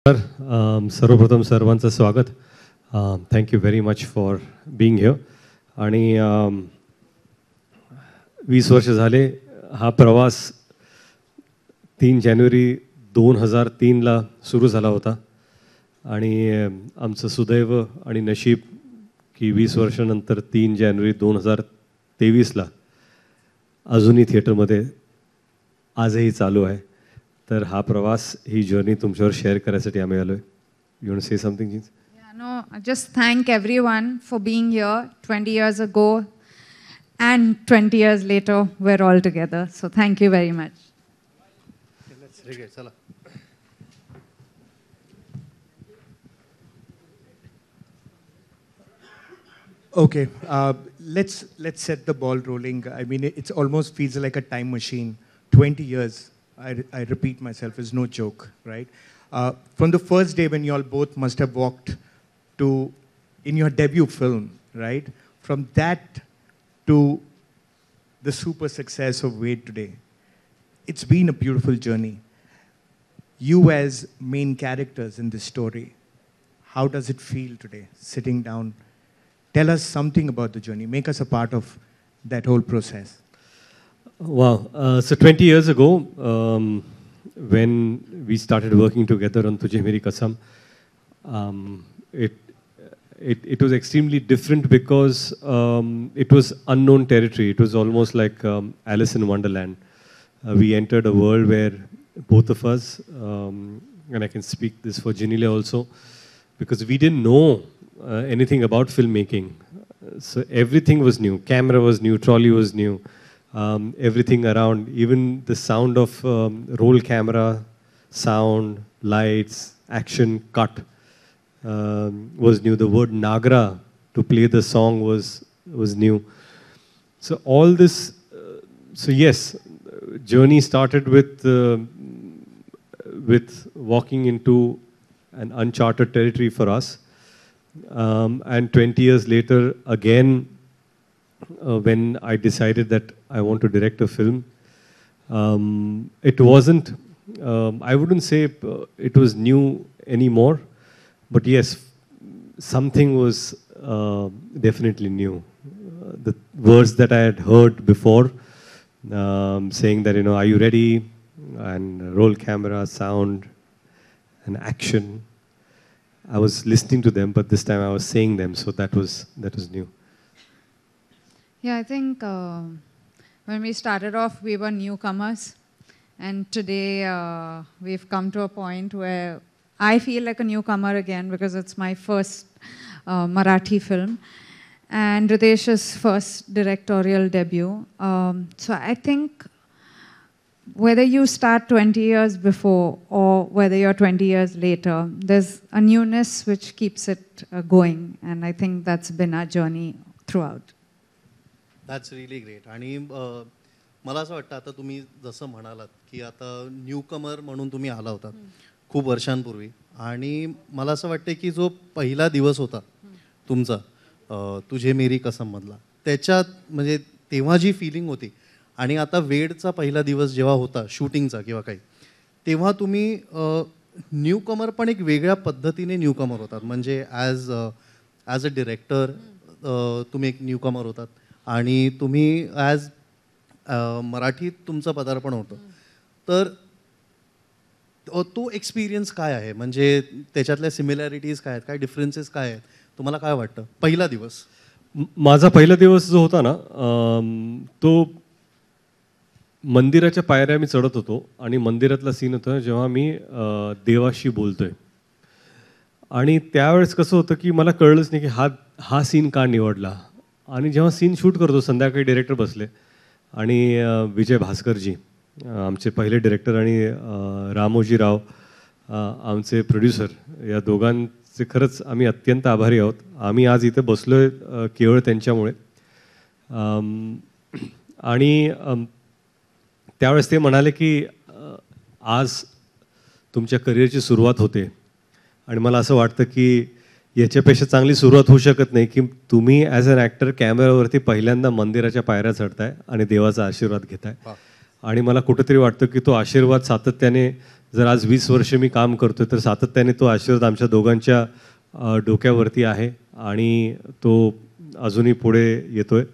Sir सर्वप्रथम सर्वांचं स्वागत. Thank you very much for being here. आणि 20 वर्ष झाले हा प्रवास 3 जानेवारी 2003ला सुरू झाला होता. आणि आमचं सुदैव आणि नशीब की 20 वर्षानंतर 3 जानेवारी 2023ला अजूनही थिएटरमध्ये आजही चालू आहे. तर हा प्रवास ही जर्नी तुमच्यावर शेअर करायसाठी आम्ही आलोय. You want to say something jeans? Yeah, no, I just thank everyone for being here 20 years ago and 20 years later we're all together. So thank you very much. Okay, let's set the ball rolling. I mean, it almost feels like a time machine. 20 years, I repeat myself, is no joke, right? From the first day when you all both must have walked in your debut film, right? From that to the super success of Wade today, it's been a beautiful journey. You as main characters in this story, how does it feel today, sitting down? Tell us something about the journey. Make us a part of that whole process. Wow. So 20 years ago, when we started working together on Tujhe Meri Kasam, it was extremely different because it was unknown territory. It was almost like Alice in Wonderland. We entered a world where both of us, and I can speak this for Genelia also, because we didn't know anything about filmmaking. So everything was new. Camera was new, trolley was new. Everything around, even the sound of roll camera, sound, lights, action, cut was new. The word Nagra to play the song was new. So all this, so yes, journey started with walking into an uncharted territory for us. And 20 years later, again, when I decided that I want to direct a film, it wasn't, I wouldn't say it was new anymore, but yes, something was definitely new. The words that I had heard before, saying that, are you ready? And roll camera, sound, and action. I was listening to them, but this time I was saying them, so that was new. Yeah, I think when we started off, we were newcomers. And today we've come to a point where I feel like a newcomer again because it's my first Marathi film and Ritesh's first directorial debut. So I think whether you start 20 years before or whether you're 20 years later, there's a newness which keeps it going. And I think that's been our journey throughout. That's really great. आणि मला असं वाटतं आता तुम्ही जसं म्हणालात की आता न्यूकमर म्हणून तुम्ही आला होता खूप वर्षांपूर्वी, आणि मला असं वाटतं की जो पहिला दिवस होता तुमचा तुझे मेरी कसममधला, त्याच्यात म्हणजे तेव्हा जी फिलिंग होती आणि आता वेडचा पहिला दिवस जेव्हा होता शूटिंगचा किंवा काही, तेव्हा तुम्ही न्यूकमर पण एक वेगळ्या पद्धतीने न्यूकमर होतात. म्हणजे ॲज अ डिरेक्टर तुम्ही एक न्यूकमर होतात आणि तुम्ही ॲज मराठीत तुमचं पदार्पण होतं. तर तो एक्सपिरियन्स काय आहे, म्हणजे त्याच्यातल्या सिमिलॅरिटीज काय आहेत, काय डिफरन्सेस काय आहेत, तुम्हाला काय वाटतं पहिला दिवस? माझा पहिला दिवस जो होता ना, तो मंदिराच्या पायऱ्या मी चढत होतो आणि मंदिरातला सीन होता जेव्हा मी देवाशी बोलतोय. आणि त्यावेळेस कसं होतं की मला कळलंच नाही की हा सीन का निवडला. आणि जेव्हा सीन शूट करतो संध्याकाळी डायरेक्टर बसले आणि विजय भास्करजी आमचे पहिले डायरेक्टर आणि रामोजीराव आमचे प्रोड्युसर, या दोघांचे खरंच आम्ही अत्यंत आभारी आहोत. आम्ही आज इथे बसलोय केवळ त्यांच्यामुळे. आणि त्यावेळेस ते म्हणाले की आज तुमच्या करिअरची सुरुवात होते आणि मला असं वाटतं की याच्यापेक्षा चांगली सुरुवात होऊ शकत नाही की तुम्ही ॲज अन ॲक्टर कॅमेऱ्यावरती पहिल्यांदा मंदिराच्या पायऱ्या चढताय आणि देवाचा आशीर्वाद घेताय. आणि मला कुठेतरी वाटतं की तो आशीर्वाद सातत्याने जर आज 20 वर्ष मी काम करतोय तर सातत्याने तो आशीर्वाद आमच्या दोघांच्या डोक्यावरती आहे आणि तो अजूनही पुढे येतोय.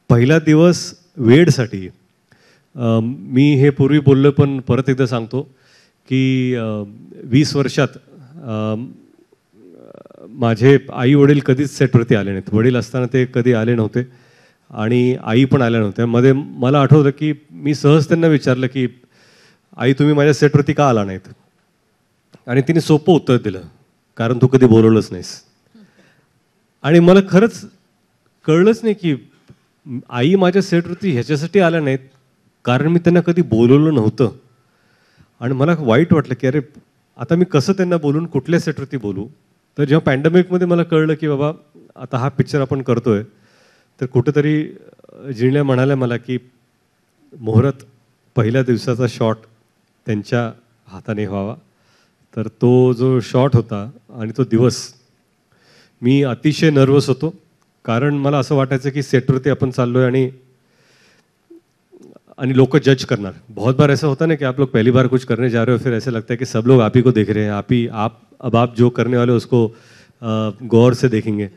पहिला दिवस वेडसाठी मी हे पूर्वी बोललो पण परत एकदा सांगतो की 20 वर्षात माझे आई वडील कधीच सेटवरती आले नाहीत. वडील असताना ते कधी आले नव्हते आणि आई पण आल्या नव्हत्या. मध्ये मला आठवतं की मी सहज त्यांना विचारलं की आई तुम्ही माझ्या सेटवरती का आला नाहीत, आणि तिने सोपं उत्तर दिलं, कारण तू कधी बोलवलंच नाहीस. आणि मला खरंच कळलंच नाही की आई माझ्या सेटवरती ह्याच्यासाठी आल्या नाहीत कारण मी त्यांना कधी बोलवलं नव्हतं. आणि मला वाईट वाटलं की अरे आता मी कसं त्यांना बोलून कुठल्या सेटवरती बोलू. तर जेव्हा पॅन्डेमिकमध्ये मला कळलं की बाबा आता हा पिक्चर आपण करतोय तर कुठंतरी जिणल्या म्हणाल्या मला की मुहूर्त पहिल्या दिवसाचा शॉट त्यांच्या हाताने व्हावा. तर तो जो शॉट होता आणि तो दिवस मी अतिशय नर्वस होतो, कारण मला असं वाटायचं की सेटवरती आपण चाललोय आणि लोक जज करणार. बहुत बार ऐसा होता ना कि आप लोग पहली बार कुछ करने जा रहे हो, फिर ऐसे लगता है कि सब लोग आप ही को देख रहे हैं, आप जो करने वाले हो उसको गौर से देखेंगे.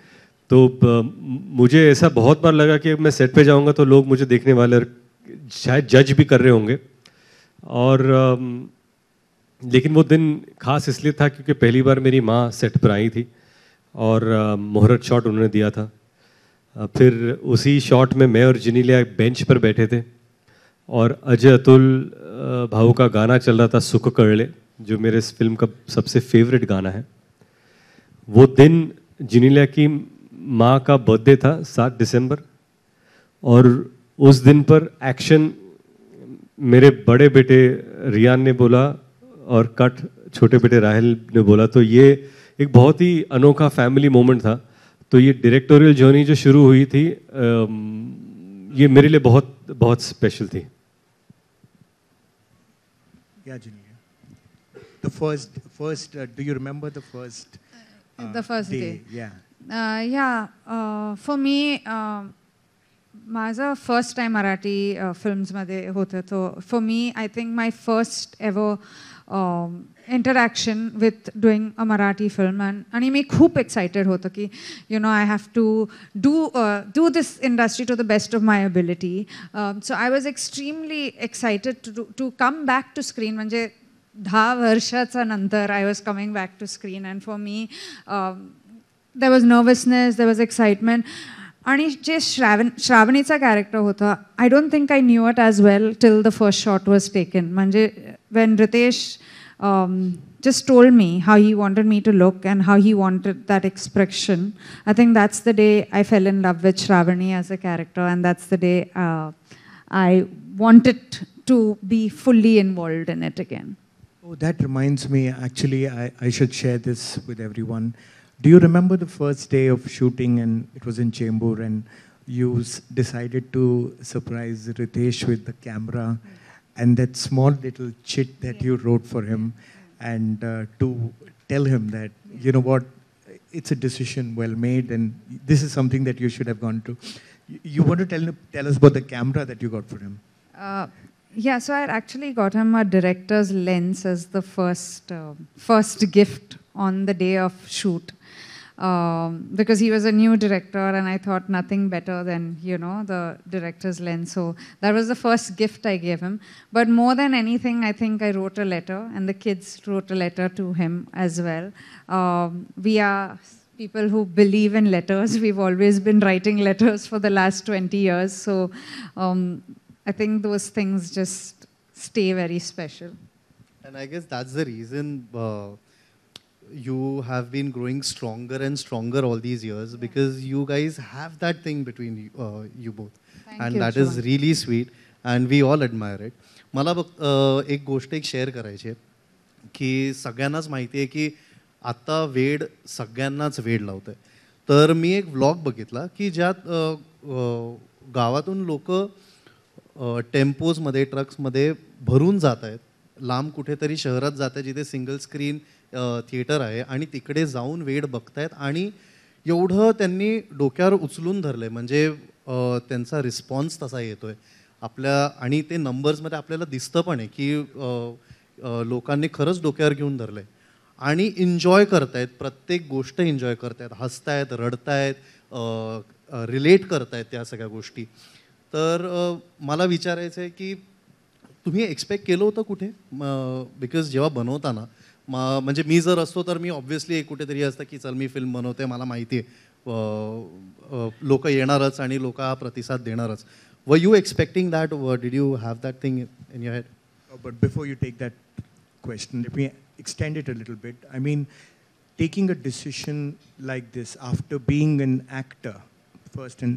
तो मुझे ऐसा बहुत बार लगा कि मैं सेट पे जाऊंगा तो लोग मुझे देखने वाले और शायद जज भी कर रहे होंगे. और लेकिन वो दिन खास इसलिए था क्योंकि पहली बार मेरी माँ सेट पर आई थी और मुहूर्त शॉट उन्होंने दिया था. फिर उसी शॉट में मैं और जिनीलिया बेंच पर बैठे थे और अजय अतुल भाऊ का गाना चल रहा था, सुख कळले, जो मेरे इस फिल्म का सबसे फेवरेट गाना है. वो दिन जिनीलिया की माँ का बर्थडे था 7 दिसंबर, और उस दिन पर एक्शन मेरे बड़े बेटे रियान ने बोला और कट छोटे बेटे राहिल ने बोला. तो ये एक बहुत ही अनोखा फैमिली मोमेंट था. तो ये डायरेक्टोरियल जर्नी जो शुरू हुई थी ये मेरे लिए बहुत बहुत स्पेशल थी. Yeah, Genelia. The first. Do you remember the first? The first day. Yeah. For me, माझा फर्स्ट टाइम मराठी फिल्म्समध्ये होतं. तो for me I think my first ever interaction with doing a Marathi film. आणि मी खूप एक्सायटेड होतं की I have to do this industry to the best of my ability. So I was extremely excited to come back to screen. म्हणजे 10 वर्षाचा नंतर I was coming back to screen. And for me there was nervousness, there was excitement. आणि जे श्रावणीचा character होता, I don't think I knew it as well till the first shot was taken. म्हणजे when Ritesh just told me how he wanted me to look and how he wanted that expression, I think that's the day I fell in love with Shravani as a character, and that's the day I wanted to be fully involved in it again. Oh, that reminds me, actually, I should share this with everyone. Do you remember the first day of shooting, and it was in Chembur, and you decided to surprise Ritiesh with the camera, and that small little chit that you wrote for him, and to tell him that, you know what, it's a decision well made, and this is something that you should have gone to. You want to tell us about the camera that you got for him? Yeah, so I actually got him a director's lens as the first gift on the day of shoot. Because he was a new director and I thought nothing better than, the director's lens. So that was the first gift I gave him. But more than anything, I think I wrote a letter, and the kids wrote a letter to him as well. We are people who believe in letters. We've always been writing letters for the last 20 years. So I think those things just stay very special. And I guess that's the reason you have been growing stronger and stronger all these years, because you guys have that thing between you both. Thank you, that is really sweet and we all admire it. मला एक गोष्ट share करायची आहे की सगळ्यांनाच माहिती आहे की आता वेड सगळ्यांनाच वेड लावतंय. तर मी एक व्लॉग बघितला की ज्यात गावातून लोक टेम्पोजमध्ये, ट्रक्समध्ये भरून जात आहेत, लांब कुठेतरी शहरात जात आहे जिथे सिंगल स्क्रीन थिएटर आहे, आणि तिकडे जाऊन वेड बघतायत. आणि एवढं त्यांनी डोक्यावर उचलून धरलं आहे, म्हणजे त्यांचा रिस्पॉन्स तसा येतो आहे आपल्या. आणि ते नंबर्समध्ये आपल्याला दिसतं पण आहे की लोकांनी खरंच डोक्यावर घेऊन धरलं आहे आणि एन्जॉय करतायत, प्रत्येक गोष्ट एन्जॉय करतायत, हसतायत, रडतायत, रिलेट करतायत त्या सगळ्या गोष्टी. तर मला विचारायचं आहे की तुम्ही एक्सपेक्ट केलं होतं कुठे? बिकॉज जेव्हा बनवताना म्हणजे मी जर असतो तर मी ऑब्व्हियसली कुठेतरी असतं की चल मी फिल्म बनवते, मला माहिती आहे लोक येणारच आणि लोक हा प्रतिसाद देणारच. Were you expecting that? Did you have that thing in your head? But before you take that question, let me extend it a little bit. I mean, taking a decision like this after being an actor first, and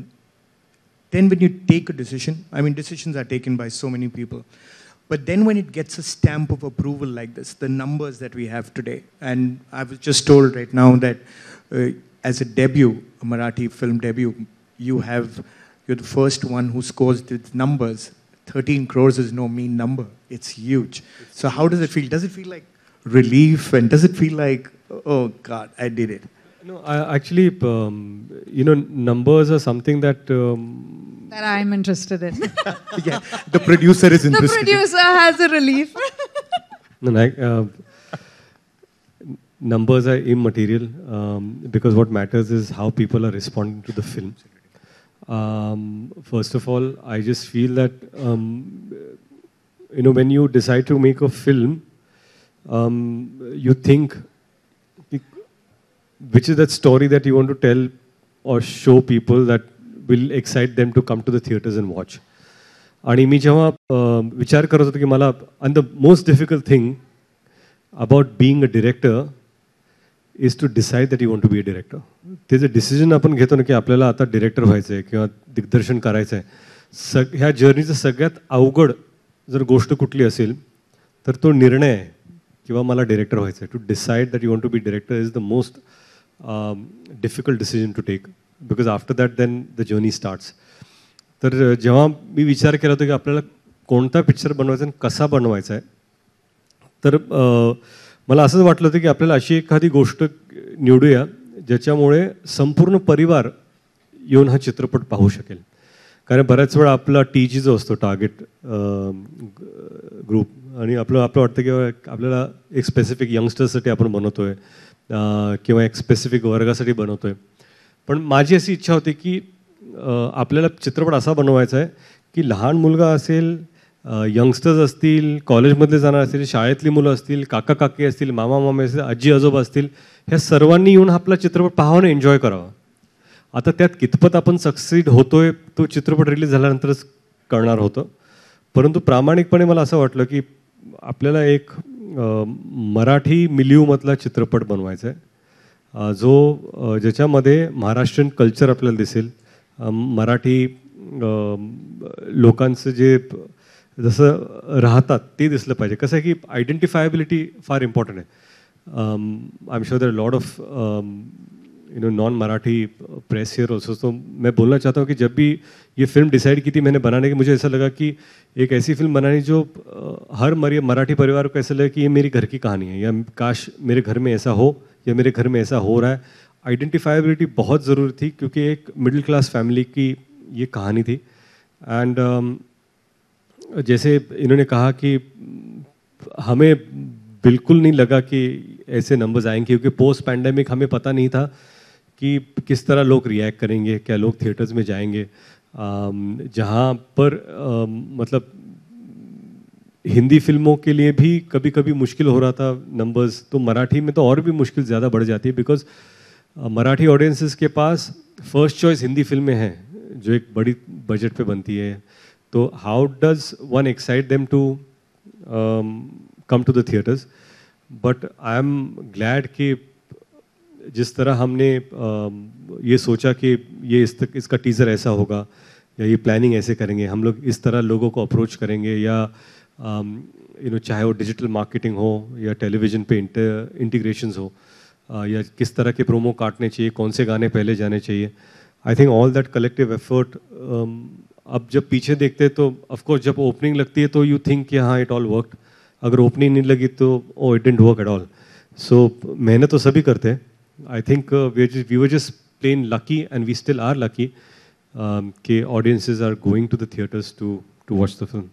then when you take a decision, I mean, decisions are taken by so many people. But then when it gets a stamp of approval like this, the numbers that we have today, and I was just told right now that as a debut, a Marathi film debut, you're the first one who scores the numbers. 13 crores is no mean number. It's huge. So how does it feel? Does it feel like relief, and does it feel like, oh God, I did it? No, actually, numbers are something that That I'm interested in. Yeah, the producer is The interested. producer has a relief. numbers are immaterial because what matters is how people are responding to the film. First of all, I just feel that when you decide to make a film, you think which is that story that you want to tell or show people that will excite them to come to the theaters and watch. आणि मी जेव्हा विचार करत होतो की मला, and the most difficult thing about being a director is to decide that you want to be a director. ते जे decision आपण घेतो ना की आपल्याला आता डिरेक्टर व्हायचं आहे किंवा दिग्दर्शन करायचं आहे, ह्या जर्नीचं सगळ्यात अवघड जर गोष्ट कुठली असेल तर तो निर्णय आहे किंवा मला डिरेक्टर व्हायचं आहे. To decide that you want to be director is the most difficult decision to take, because after that then the journey starts. तर जेव्हा मी विचार केला होता की आपल्याला कोणता पिक्चर बनवायचा आणि कसा बनवायचा आहे, तर मला असंच वाटलं होतं की आपल्याला अशी एखादी गोष्ट निवडूया ज्याच्यामुळे संपूर्ण परिवार येऊन हा चित्रपट पाहू शकेल. कारण बऱ्याच वेळा आपला TG जो असतो, टार्गेट ग्रुप, आणि आपलं वाटतं की आपल्याला एक स्पेसिफिक यंगस्टर्ससाठी आपण बनवतोय किंवा एक स्पेसिफिक वर्गासाठी बनवतोय. पण माझी अशी इच्छा होती की आपल्याला चित्रपट असा बनवायचा आहे की लहान मुलगा असेल, यंगस्टर्स असतील, कॉलेजमधले जाणार असतील, शाळेतली मुलं असतील, काका काकी असतील, मामा मामे असतील, आजी आजोबा असतील, ह्या सर्वांनी येऊन आपला चित्रपट पाहावा आणि एन्जॉय करावा. आता त्यात कितपत आपण सक्सीड होतोय तो चित्रपट रिलीज झाल्यानंतरच कळणार होतं. परंतु प्रामाणिकपणे मला असं वाटलं की आपल्याला एक मराठी मिलियूमधला चित्रपट बनवायचा आहे, जो ज्याच्यामध्ये महाराष्ट्रीयन कल्चर आपल्याला दिसेल, मराठी लोकांचं जे जसं राहतात ते दिसलं पाहिजे. कसं आहे की आयडेंटिफायबिलिटी फार इम्पॉर्टंट आहे. I am sure there lot of non Marathi press here also. तो मैं बोलना चाहता हूँ कि जब भी ये फिल्म डिसाइड की थी मैंने बनाने की, मुझे ऐसा लगा कि एक ऐसी फिल्म बनानी जो हर मराठी परिवार को ऐसा लगे कि ये मेरी घर की कहानी है, या काश मेरे घर में ऐसा हो या मेरे घर में ऐसा हो रहा है. आइडेंटिफाइबिलिटी बहुत ज़रूरी थी क्योंकि एक मिडिल क्लास फैमिली की ये कहानी थी. एंड जैसे इन्होंने कहा कि हमें बिल्कुल नहीं लगा कि ऐसे नंबर्स आएंगे, क्योंकि पोस्ट पैंडेमिक हमें पता नहीं था कि किस तरह लोग रिएक्ट करेंगे, क्या लोग थिएटर्स में जाएंगे. जहाँ पर मतलब हिंदी फिल्मों के लिए भी कभी कभी मुश्किल हो रहा था नंबर्स, तो मराठी में तो और भी मुश्किल ज़्यादा बढ़ जाती है, बिकॉज मराठी ऑडियंसेस के पास फर्स्ट चॉइस हिंदी फिल्में हैं जो एक बड़ी बजट पे बनती है. तो how does one excite them to come to the theatres. But I am glad कि जिस तरह हमने ये सोचा कि ये इसका टीज़र ऐसा होगा या ये प्लानिंग ऐसे करेंगे, हम लोग इस तरह लोगों को अप्रोच करेंगे, या चाहे वो डिजिटल मार्केटिंग हो या टेलीविज़न पे इंटीग्रेशंस हो, या किस तरह के प्रोमो काटने चाहिए, कौन से गाने पहले जाने चाहिए. I think all that collective effort, अब जब पीछे देखते तो ऑफकोर्स जब ओपनिंग लगती है तो यू थिंक कि हाँ इट ऑल वर्कड. अगर ओपनिंग नहीं लगी तो oh it didn't work at all. So मेहनत तो सभी करते हैं. I think we were just plain lucky, and we still are lucky कि audiences are going to the theaters to watch the film.